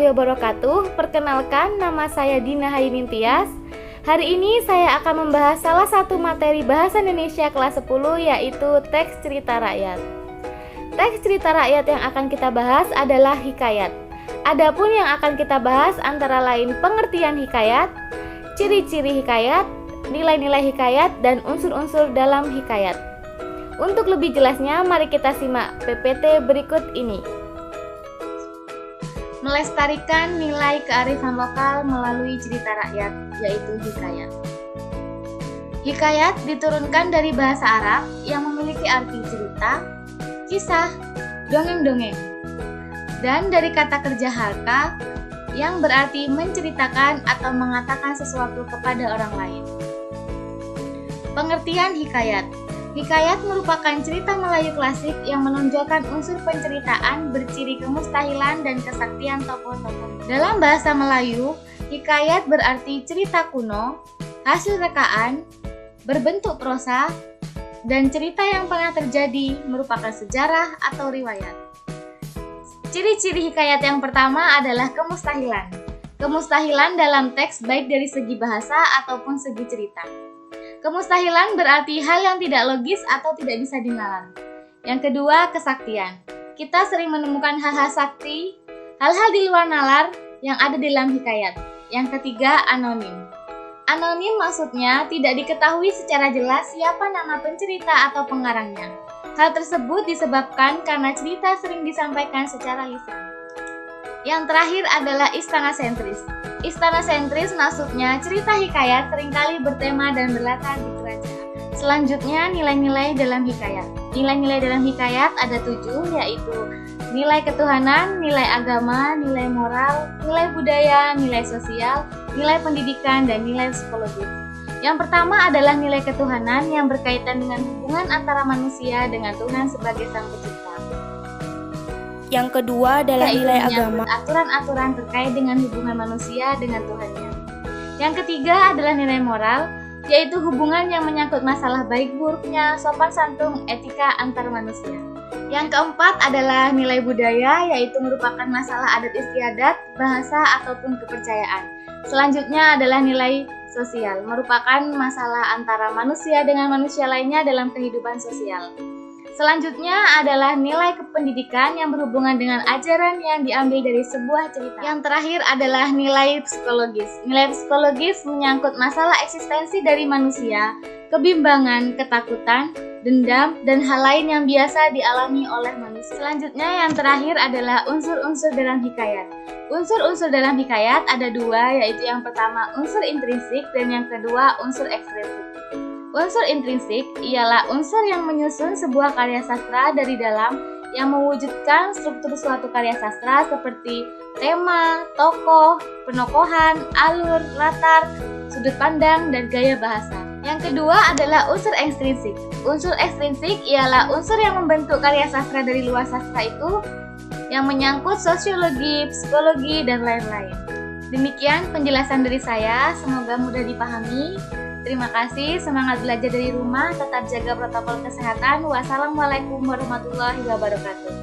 warahmatullahi wabarakatuh. Perkenalkan, nama saya Dina Haymin Tias. Hari ini saya akan membahas salah satu materi Bahasa Indonesia kelas 10, yaitu teks cerita rakyat. Teks cerita rakyat yang akan kita bahas adalah hikayat. Adapun yang akan kita bahas antara lain pengertian hikayat, ciri-ciri hikayat, nilai-nilai hikayat, dan unsur-unsur dalam hikayat. Untuk lebih jelasnya, mari kita simak PPT berikut ini. Melestarikan nilai kearifan lokal melalui cerita rakyat, yaitu hikayat. Hikayat diturunkan dari bahasa Arab yang memiliki arti cerita, kisah, dongeng-dongeng, dan dari kata kerja halka yang berarti menceritakan atau mengatakan sesuatu kepada orang lain. Pengertian hikayat. Hikayat merupakan cerita Melayu klasik yang menonjolkan unsur penceritaan berciri kemustahilan dan kesaktian tokoh-tokoh. Dalam bahasa Melayu, hikayat berarti cerita kuno, hasil rekaan, berbentuk prosa, dan cerita yang pernah terjadi merupakan sejarah atau riwayat. Ciri-ciri hikayat yang pertama adalah kemustahilan. Kemustahilan dalam teks baik dari segi bahasa ataupun segi cerita. Kemustahilan berarti hal yang tidak logis atau tidak bisa dinalar. Yang kedua, kesaktian. Kita sering menemukan hal-hal sakti, hal-hal di luar nalar yang ada dalam hikayat. Yang ketiga, anonim. Anonim maksudnya tidak diketahui secara jelas siapa nama pencerita atau pengarangnya. Hal tersebut disebabkan karena cerita sering disampaikan secara lisan. Yang terakhir adalah istana sentris. Istana sentris maksudnya cerita hikayat seringkali bertema dan berlatar di kerajaan. Selanjutnya, nilai-nilai dalam hikayat. Nilai-nilai dalam hikayat ada 7, yaitu nilai ketuhanan, nilai agama, nilai moral, nilai budaya, nilai sosial, nilai pendidikan, dan nilai psikologis. Yang pertama adalah nilai ketuhanan yang berkaitan dengan hubungan antara manusia dengan Tuhan sebagai Sang Pencipta. Yang kedua adalah nilai agama. Aturan-aturan terkait dengan hubungan manusia dengan Tuhannya. Yang ketiga adalah nilai moral, yaitu hubungan yang menyangkut masalah baik buruknya, sopan santun, etika antar manusia. Yang keempat adalah nilai budaya, yaitu merupakan masalah adat istiadat, bahasa, ataupun kepercayaan. Selanjutnya adalah nilai sosial, merupakan masalah antara manusia dengan manusia lainnya dalam kehidupan sosial. Selanjutnya adalah nilai kependidikan yang berhubungan dengan ajaran yang diambil dari sebuah cerita. Yang terakhir adalah nilai psikologis. Nilai psikologis menyangkut masalah eksistensi dari manusia, kebimbangan, ketakutan, dendam, dan hal lain yang biasa dialami oleh manusia. Selanjutnya yang terakhir adalah unsur-unsur dalam hikayat. Unsur-unsur dalam hikayat ada 2, yaitu yang pertama unsur intrinsik dan yang kedua unsur ekstrinsik. Unsur intrinsik ialah unsur yang menyusun sebuah karya sastra dari dalam yang mewujudkan struktur suatu karya sastra seperti tema, tokoh, penokohan, alur, latar, sudut pandang, dan gaya bahasa. Yang kedua adalah unsur ekstrinsik. Unsur ekstrinsik ialah unsur yang membentuk karya sastra dari luar sastra itu yang menyangkut sosiologi, psikologi, dan lain-lain. Demikian penjelasan dari saya, semoga mudah dipahami. Terima kasih, semangat belajar dari rumah, tetap jaga protokol kesehatan. Wassalamualaikum warahmatullahi wabarakatuh.